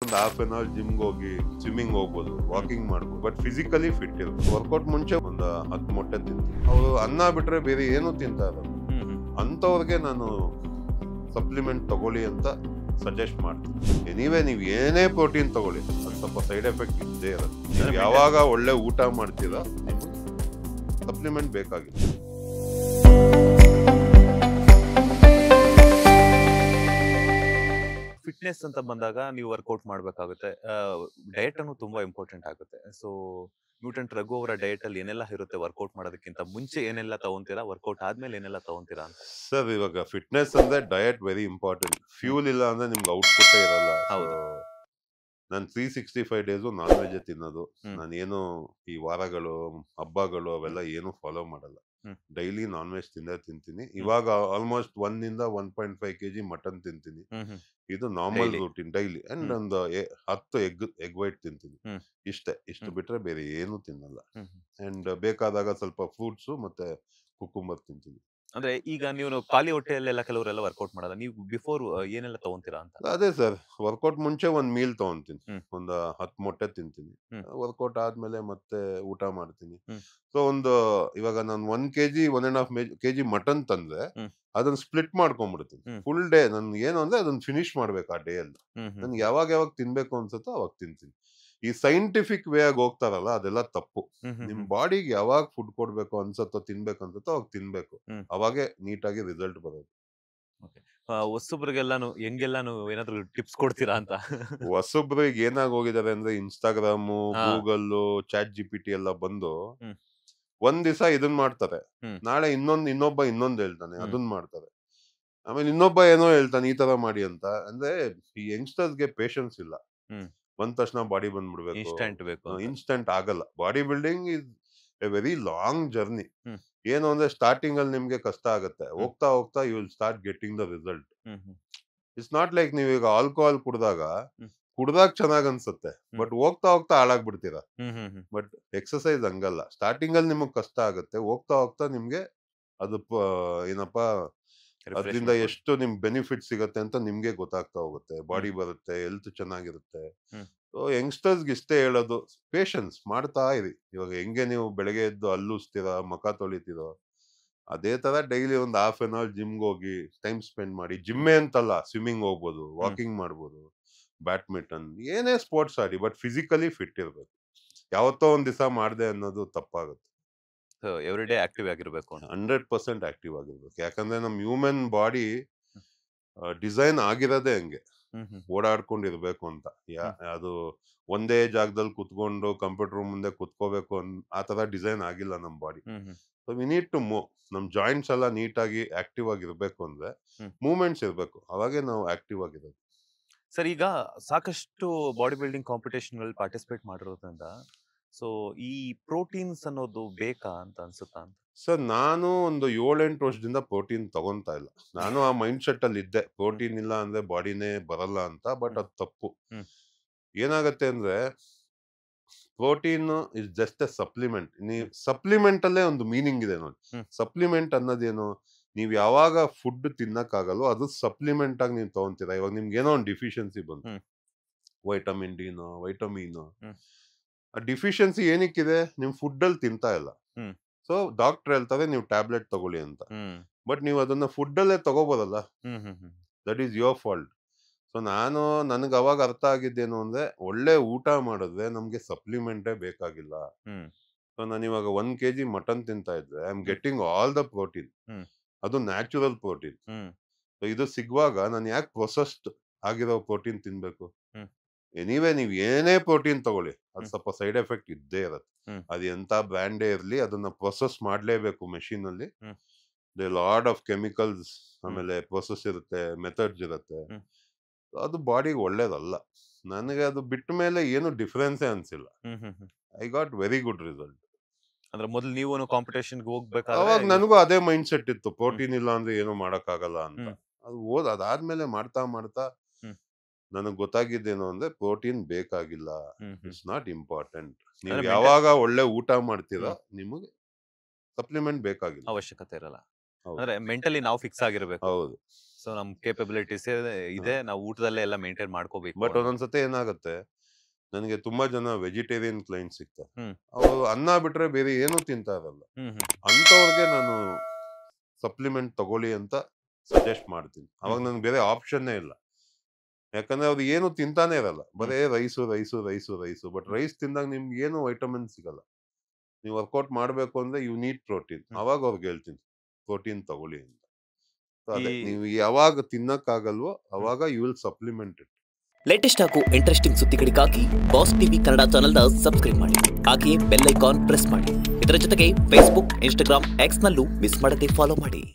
ಒಂದು half an hour ಜಿಮ್ಗೆ ಹೋಗಿ swimming ಹೋಗ್ಬೋದು, ವಾಕಿಂಗ್ ಮಾಡ್ಬೋದು, ಬಟ್ ಫಿಸಿಕಲಿ ಫಿಟ್ ಇರುತ್ತೆ. ವರ್ಕೌಟ್ ಮುಂಚೆ ಒಂದು 10 ಮೊಟ್ಟೆ ತಿಂತೀನಿ. ಅವರು ಅನ್ನ ಬಿಟ್ರೆ ಬೇರೆ ಏನು ತಿಂತಾ ಇರಲ್ಲ. ಅಂಥವ್ರಿಗೆ ನಾನು ಸಪ್ಲಿಮೆಂಟ್ ತಗೊಳ್ಳಿ ಅಂತ ಸಜೆಸ್ಟ್ ಮಾಡ್ತೀನಿ. ಎನಿವೇ ನೀವು ಏನೇ ಪ್ರೋಟೀನ್ ತಗೊಳ್ಳಿ, ಅದು ಸ್ವಲ್ಪ ಸೈಡ್ ಎಫೆಕ್ಟ್ ಇದ್ದೇ ಇರುತ್ತೆ. ನೀವು ಯಾವಾಗ ಒಳ್ಳೆ ಊಟ ಮಾಡ್ತೀರಾ ಸಪ್ಲಿಮೆಂಟ್ ಬೇಕಾಗಿಲ್ಲ. ಫಿಟ್ನೆಸ್ ಅಂತ ಬಂದಾಗ ನೀವು ವರ್ಕೌಟ್ ಮಾಡ್ಬೇಕಾಗುತ್ತೆ. ಡಯಟ್ ಅನ್ನು ತುಂಬಾ ಇಂಪಾರ್ಟೆಂಟ್ ಆಗುತ್ತೆ. ಸೊ ನ್ಯೂಟನ್ ರಘು ಅವರ ಡಯಟ್ ಅಲ್ಲಿ ಏನೆಲ್ಲ ಇರುತ್ತೆ ವರ್ಕೌಟ್ ಮಾಡೋದಕ್ಕಿಂತ ಮುಂಚೆ ಏನೆಲ್ಲ ತಗೊಂತೀರಾ, ವರ್ಕೌಟ್ ಆದ್ಮೇಲೆ ಏನೆಲ್ಲ ತಗೊಂತೀರಾ ಅಂತ? ಸರ್, ಇವಾಗ ಫಿಟ್ನೆಸ್ ಅಂದ್ರೆ ಡಯಟ್ ವೆರಿ ಇಂಪಾರ್ಟೆಂಟ್. ಫ್ಯೂಲ್ ಇಲ್ಲ ಅಂದ್ರೆ ನಿಮ್ಗೆ ಔಟ್ಪುಟ್ ಇರಲ್ಲ. ನಾನು 365 ಡೇಸು ನಾನ್ ವೆಜ್ ತಿನ್ನೋದು. ನಾನೇನು ಈ ವಾರಗಳು ಹಬ್ಬಗಳು ಅವೆಲ್ಲ ಏನು ಫಾಲೋ ಮಾಡಲ್ಲ. ಡೈಲಿ ನಾನ್ ವೆಜ್ ತಿಂತೀನಿ. ಇವಾಗ ಆಲ್ಮೋಸ್ಟ್ 1 ಇಂದ 1.5 kg ಮಟನ್ ತಿಂತೀನಿ. ಇದು ನಾರ್ಮಲ್ ರೂಟೀನ್ ಡೈಲಿ. ಅಂಡ್ ಒಂದು 10 ಎಗ್ ವೈಟ್ ತಿಂತೀನಿ. ಇಷ್ಟು ಬಿಟ್ರೆ ಬೇರೆ ಏನು ತಿನ್ನಲ್ಲ. ಅಂಡ್ ಬೇಕಾದಾಗ ಸ್ವಲ್ಪ ಫ್ರೂಟ್ಸ್ ಮತ್ತೆ ಕುಕುಂಬರ್ ತಿಂತೀನಿ. ಅಂದ್ರೆ ಈಗ ನೀವು ಖಾಲಿ ಹೊಟ್ಟೆಯಲ್ಲೆಲ್ಲ ಕೆಲವರೆಲ್ಲ ವರ್ಕೌಟ್ ಮಾಡಲ್ಲ, ನೀವು ಬಿಫೋರ್ ಏನೆಲ್ಲ ತಗೊಂತೀರಾ ಅಂತ? ಅದೇ ಸರ್, ವರ್ಕೌಟ್ ಮುಂಚೆ ಒಂದ್ ಮೀಲ್ ತಗೊಂತೀನಿ, ಒಂದು 10 ಮೊಟ್ಟೆ ತಿಂತೀನಿ. ವರ್ಕೌಟ್ ಆದ್ಮೇಲೆ ಮತ್ತೆ ಊಟ ಮಾಡ್ತೀನಿ. ಸೊ ಇವಾಗ ನಾನು 1 kg 1.5 kg ಮಟನ್ ತಂದ್ರೆ ಅದನ್ನ ಸ್ಪ್ಲಿಟ್ ಮಾಡ್ಕೊಂಡ್ಬಿಡ್ತೀನಿ. ಫುಲ್ ಡೇ ನನ್ ಏನು ಅಂದ್ರೆ ಅದನ್ನ ಫಿನಿಶ್ ಮಾಡ್ಬೇಕು ಆ ಡೇ ಅಲ್ಲಿ. ನನ್ಗೆ ಯಾವಾಗ ತಿನ್ಬೇಕು ಅನ್ಸುತ್ತೋ ಅವಾಗ ತಿಂತೀನಿ. ಈ ಸೈಂಟಿಫಿಕ್ ವೇ ಆಗಿ ಹೋಗ್ತಾರಲ್ಲ, ಅದೆಲ್ಲ ತಪ್ಪು. ನಿಮ್ ಬಾಡಿಗೆ ಯಾವಾಗ ಫುಡ್ ಕೊಡ್ಬೇಕು ಅನ್ಸತ್ತೋ, ತಿನ್ಬೇಕು ಅನ್ಸತ್ತೋ ಅವಾಗ ತಿನ್ಬೇಕು. ಅವಾಗೆ ನೀಟಾಗಿ ರಿಸಲ್ಟ್ ಬರೋದು. ಹೊಸಬ್ರಿಗೆಲ್ಲಾನು ಹೆಂಗೆಲ್ಲಾನು ಏನಾದ್ರು ಟಿಪ್ಸ್ ಕೊಡ್ತೀರಾ ಅಂತ? ಹೊಸಬ್ರಿಗೆ ಏನಾಗಿ ಹೋಗಿದ್ದಾರೆ ಅಂದ್ರೆ, ಇನ್ಸ್ಟಾಗ್ರಾಮ್, ಗೂಗಲ್, ಚಾಟ್ GPT ಎಲ್ಲ ಬಂದು ಒಂದ್ ದಿವಸ ಇದನ್ ಮಾಡ್ತಾರೆ, ನಾಳೆ ಇನ್ನೊಬ್ಬ ಹೇಳ್ತಾನೆ ಅದನ್ ಮಾಡ್ತಾರೆ, ಆಮೇಲೆ ಇನ್ನೊಬ್ಬ ಏನೋ ಹೇಳ್ತಾನೆ ಈ ತರ ಮಾಡಿ ಅಂತ. ಅಂದ್ರೆ ಈ ಯಂಗ್ಸ್ಟರ್ಸ್ಗೆ ಪೇಷನ್ಸ್ ಇಲ್ಲ. ಬಂದ ತಕ್ಷಣ ಬಾಡಿ ಬಂದ್ಬಿಡ್ಬೇಕು, ಇನ್ಸ್ಟಂಟ್ ಆಗಲ್ಲ. Body building is a very long journey. ಏನು ಅಂದ್ರೆ ಸ್ಟಾರ್ಟಿಂಗ್ ಅಲ್ಲಿ ನಿಮ್ಗೆ ಕಷ್ಟ ಆಗುತ್ತೆ, ಹೋಗ್ತಾ ಹೋಗ್ತಾ you will start getting the result. It's not like ನೀವೀಗ ಆಲ್ಕೋಹಾಲ್ ಕುಡ್ದಾಗ ಚೆನ್ನಾಗ್ ಅನ್ಸುತ್ತೆ, ಬಟ್ ಹೋಗ್ತಾ ಹೋಗ್ತಾ ಹಾಳಾಗ್ಬಿಡ್ತೀರಾ. ಬಟ್ ಎಕ್ಸರ್ಸೈಸ್ ಹಂಗಲ್ಲ. ಸ್ಟಾರ್ಟಿಂಗ್ ಅಲ್ಲಿ ನಿಮಗ್ ಕಷ್ಟ ಆಗುತ್ತೆ, ಹೋಗ್ತಾ ಹೋಗ್ತಾ ನಿಮ್ಗೆ ಅದು ಏನಪ್ಪಾ ಅದರಿಂದ ಎಷ್ಟು ನಿಮ್ ಬೆನಿಫಿಟ್ ಸಿಗತ್ತೆ ಅಂತ ನಿಮ್ಗೆ ಗೊತ್ತಾಗ್ತಾ ಹೋಗುತ್ತೆ. ಬಾಡಿ ಬರುತ್ತೆ, ಹೆಲ್ತ್ ಚೆನ್ನಾಗಿರುತ್ತೆ. ಸೊ ಯಂಗ್ಸ್ಟರ್ಸ್ಗೆ ಇಷ್ಟೇ ಹೇಳೋದು, ಪೇಷನ್ಸ್ ಮಾಡ್ತಾ ಇರಿ. ಇವಾಗ ಹೆಂಗೆ ನೀವು ಬೆಳಗ್ಗೆ ಎದ್ದು ಹಲ್ಲುಸ್ತೀರಾ, ಮುಖ ತೊಳಿತೀರೋ, ಅದೇ ತರ ಡೈಲಿ ಒಂದು ಹಾಫ್ ಅನ್ ಅವರ್ ಜಿಮ್ಗೆ ಹೋಗಿ ಟೈಮ್ ಸ್ಪೆಂಡ್ ಮಾಡಿ. ಜಿಮ್ಮೆ ಅಂತಲ್ಲ, ಸ್ವಿಮ್ಮಿಂಗ್ ಹೋಗ್ಬೋದು, ವಾಕಿಂಗ್ ಮಾಡ್ಬೋದು, ಬ್ಯಾಡ್ಮಿಂಟನ್, ಏನೇ ಸ್ಪೋರ್ಟ್ಸ್ ಆಡಿ, ಬಟ್ ಫಿಸಿಕಲಿ ಫಿಟ್ ಇರ್ಬೇಕು. ಯಾವತ್ತೋ ಒಂದ್ ದಿವಸ ಮಾಡ್ದೆ ಅನ್ನೋದು ತಪ್ಪಾಗುತ್ತೆ. ಎವ್ರಿ ಡೇ ಆಕ್ಟಿವ್ ಆಗಿರ್ಬೇಕು. 100% ಆಕ್ಟಿವ್ ಆಗಿರ್ಬೇಕು. ಯಾಕಂದ್ರೆ ನಮ್ ಹ್ಯೂಮನ್ ಬಾಡಿ ಡಿಸೈನ್ ಆಗಿರೋದೇ ಹಂಗೆ, ಓಡಾಡ್ಕೊಂಡಿರ್ಬೇಕು ಅಂತ. ಅದು ಒಂದೇ ಜಾಗದಲ್ಲಿ ಕುತ್ಕೊಂಡು ಕಂಪ್ಯೂಟರ್ ಮುಂದೆ ಕುತ್ಕೋಬೇಕು ಆ ತರ ಡಿಸೈನ್ ಆಗಿಲ್ಲ ನಮ್ body. So we need to move. ನಮ್ ಜಾಯಿಂಟ್ಸ್ ಎಲ್ಲ ನೀಟಾಗಿ ಆಕ್ಟಿವ್ ಆಗಿರ್ಬೇಕು ಅಂದ್ರೆ ಮೂವ್ಮೆಂಟ್ಸ್ ಇರ್ಬೇಕು, ಅವಾಗೆ ನಾವು ಆಕ್ಟಿವ್ ಆಗಿರೋದು. ಸರ್, ಈಗ ಸಾಕಷ್ಟು ಬಾಡಿ ಬಿಲ್ಡಿಂಗ್ ಕಾಂಪಿಟೇಷನ್ ಗಳಲ್ಲಿ ಪಾರ್ಟಿಸಿಪೇಟ್ ಮಾಡಿರೋದ್ರಿಂದ ಸೊ ಈ ಪ್ರೋಟೀನ್ಸ್ ಅನ್ನೋದು ಬೇಕಾ ಅಂತ ಅನ್ಸುತ್ತಾ ಅಂತ? ಸರ್, ನಾನು ಒಂದು 7-8 ವರ್ಷದಿಂದ ಪ್ರೋಟೀನ್ ತಗೊಂತಾ ಇಲ್ಲ. ನಾನು ಆ ಮೈಂಡ್ ಸೆಟ್ ಅಲ್ಲಿ ಇದ್ದೆ, ಪ್ರೋಟೀನ್ ಇಲ್ಲ ಅಂದ್ರೆ ಬಾಡಿನೇ ಬರಲ್ಲ ಅಂತ. ಬಟ್ ಅದು ತಪ್ಪು. ಏನಾಗತ್ತೆ ಅಂದ್ರೆ, protein is just A supplement. Supplement ಅಲ್ಲೇ ಒಂದು ಮೀನಿಂಗ್ ಇದೆ ನೋಡಿ. ಸಪ್ಲಿಮೆಂಟ್ ಅನ್ನೋದೇನು, ನೀವ್ ಯಾವಾಗ ಫುಡ್ ತಿನ್ನಕ್ಕಾಗಲ್ಲೋ ಅದು ಸಪ್ಲಿಮೆಂಟ್ ಆಗಿ ನೀವು ತಗೊಂತೀರಾ. ಇವಾಗ ನಿಮ್ಗೆ ಏನೋ ಒಂದು ಡಿಫಿಷಿಯನ್ಸಿ ಬಂತು, ವೈಟಮಿನ್ ಡಿನೋ ವೈಟಮಿನ್, ಆ ಡಿಫಿಷಿಯನ್ಸಿ ಏನಕ್ಕಿದೆ, ನಿಮ್ ಫುಡ್ ಅಲ್ಲಿ ತಿಂತಾ ಇಲ್ಲ. ಸೊ ಡಾಕ್ಟರ್ ಹೇಳ್ತಾರೆ ನೀವು ಟ್ಯಾಬ್ಲೆಟ್ ತಗೊಳ್ಳಿ ಅಂತ. ಬಟ್ ನೀವು ಅದನ್ನ ಫುಡ್ ಅಲ್ಲೇ ತಗೋಬೋದಲ್ಲ. That is your fault. So ನನಗೆ ಅವಾಗ ಅರ್ಥ ಆಗಿದ್ದೇನು ಅಂದ್ರೆ, ಒಳ್ಳೆ ಊಟ ಮಾಡಿದ್ರೆ ನಮ್ಗೆ ಸಪ್ಲಿಮೆಂಟೇ ಬೇಕಾಗಿಲ್ಲ. ಸೊ ನಾನು ಇವಾಗ 1 kg ಮಟನ್ ತಿಂತಾ ಇದ್ರೆ I am getting all the protein. ಅದು ನ್ಯಾಚುರಲ್ ಪ್ರೋಟೀನ್. ಸೊ ಇದು ಸಿಗುವಾಗ ನಾನು ಯಾಕೆ ಪ್ರೊಸೆಸ್ಡ್ ಆಗಿರೋ ಪ್ರೋಟೀನ್ ತಿನ್ಬೇಕು? ಎನಿವೇ ನೀವು ಏನೇ ಪ್ರೋಟೀನ್ ತಗೊಳ್ಳಿ, ಅದು ಸ್ವಲ್ಪ ಸೈಡ್ ಎಫೆಕ್ಟ್ ಇದ್ದೇ ಇರುತ್ತೆ. ಅದು ಎಂತ ಬ್ರ್ಯಾಂಡೇ ಇರ್ಲಿ, ಅದನ್ನ ಪ್ರೊಸೆಸ್ ಮಾಡ್ಲೇಬೇಕು ಮೆಷಿನ್ ಅಲ್ಲಿ. ಲಾಟ್ ಆಫ್ ಕೆಮಿಕಲ್ಸ್, ಆಮೇಲೆ ಪ್ರೊಸೆಸ್ ಇರುತ್ತೆ, ಮೆಥಡ್ಸ್ ಇರುತ್ತೆ. ಅದು ಬಾಡಿಗೆ ಒಳ್ಳೇದಲ್ಲ. ನನಗೆ ಅದು ಬಿಟ್ಟ ಮೇಲೆ ಏನು ಡಿಫರೆನ್ಸೇ ಅನ್ಸಿಲ್ಲ. I got very good result. ಅಂದ್ರೆ ಮೊದಲು ನೀವು ಕಾಂಪಿಟೇಷನ್ ಹೋಗ್ಬೇಕಾದ್ರೆ ಅವಾಗ ನನಗೂ ಅದೇ ಮೈಂಡ್ ಸೆಟ್ ಇತ್ತು, ಪ್ರೋಟೀನ್ ಇಲ್ಲ ಅಂದ್ರೆ ಏನು ಮಾಡಕ್ ಆಗಲ್ಲ ಅಂತ. ಅದಾದ್ಮೇಲೆ ಮಾಡ್ತಾ ನನಗ್ ಗೊತ್ತಾಗಿದ್ದೇನು ಅಂದ್ರೆ, ಪ್ರೋಟೀನ್ ಬೇಕಾಗಿಲ್ಲ. It's not important. ನೀವು ಯಾವಾಗ ಒಳ್ಳೆ ಊಟ ಮಾಡ್ತೀರಾ ನಿಮಗೆ ಸಪ್ಲಿಮೆಂಟ್ ಬೇಕಾಗಿಲ್ಲ, ಅವಶ್ಯಕತೆ ಇರಲ್ಲ. ಅಂದ್ರೆ ಮೆಂಟಲಿ ನಾವು ಫಿಕ್ಸ್ ಆಗಿರ್ಬೇಕು. ಹೌದು. ಸೊ ನಮ್ ಕೇಪಬಿಲಿಟೀಸ್ ಇದೆ, ನಾವು ಊಟದಲ್ಲೇ ಎಲ್ಲ ಮೇಂಟೈನ್ ಮಾಡ್ಕೋಬೇಕು. ಬಟ್ ಒಂದೊಂದ್ಸತಿ ಏನಾಗುತ್ತೆ, ನನಗೆ ತುಂಬಾ ಜನ ವೆಜಿಟೇರಿಯನ್ ಕ್ಲೈಂಟ್ ಸಿಗ್ತಾರೆ. ಹ್ಮ್. ಅವರು ಅನ್ನ ಬಿಟ್ರೆ ಬೇರೆ ಏನೂ ತಿಂತಾ ಇರಲ್ಲ. ಹ್ಮ್ ಹ್ಮ್ ಅಂತವ್ರಿಗೆ ನಾನು ಸಪ್ಲಿಮೆಂಟ್ ತಗೊಳ್ಳಿ ಅಂತ ಸಜೆಸ್ಟ್ ಮಾಡ್ತೀನಿ. ಅವಾಗ ನನ್ಗೆ ಬೇರೆ ಆಪ್ಷನ್ನೇ ಇಲ್ಲ. ಯಾಕಂದ್ರೆ ಅವ್ರು ಏನು ತಿಂತಾನೆ ಇರಲ್ಲ, ಬರೇ rice rice rice rice. But rice ತಿಂದಾಗ ನಿಮ್ಗೆ ಏನು ವೈಟಮಿನ್ ಸಿಗಲ್ಲ. ನೀವು ವರ್ಕೌಟ್ ಮಾಡ್ಬೇಕು ಅಂದ್ರೆ ಯು ನೀಡ್ ಪ್ರೋಟೀನ್. ಅವಾಗ ಅವ್ರಿಗೆ ಹೇಳ್ತೀನಿ ಪ್ರೋಟೀನ್ ತಗೊಳ್ಳಿ ಅಂತ. So ಅದೇ, ನೀವು ಯಾವಾಗ ತಿನ್ನಕ್ಕಾಗಲ್ವೋ ಅವಾಗ you will supplement it. Latest ಹಾಗೂ ಇಂಟ್ರೆಸ್ಟಿಂಗ್ ಸುದ್ದಿಗಳಿಗಾಗಿ ಬಾಸ್ ಟಿವಿ ಕನ್ನಡ ಚಾನೆಲ್ನ ಸಬ್ಸ್ಕ್ರೈಬ್ ಮಾಡಿ. ಹಾಗೆಯೇ ಬೆಲ್ ಐಕಾನ್ ಪ್ರೆಸ್ ಮಾಡಿ. ಇದರ ಜೊತೆಗೆ ಫೇಸ್ಬುಕ್, ಇನ್ಸ್ಟಾಗ್ರಾಮ್, ಎಕ್ಸ್ ನಲ್ಲೂ ಮಿಸ್ ಮಾಡದೆ ಫಾಲೋ ಮಾಡಿ.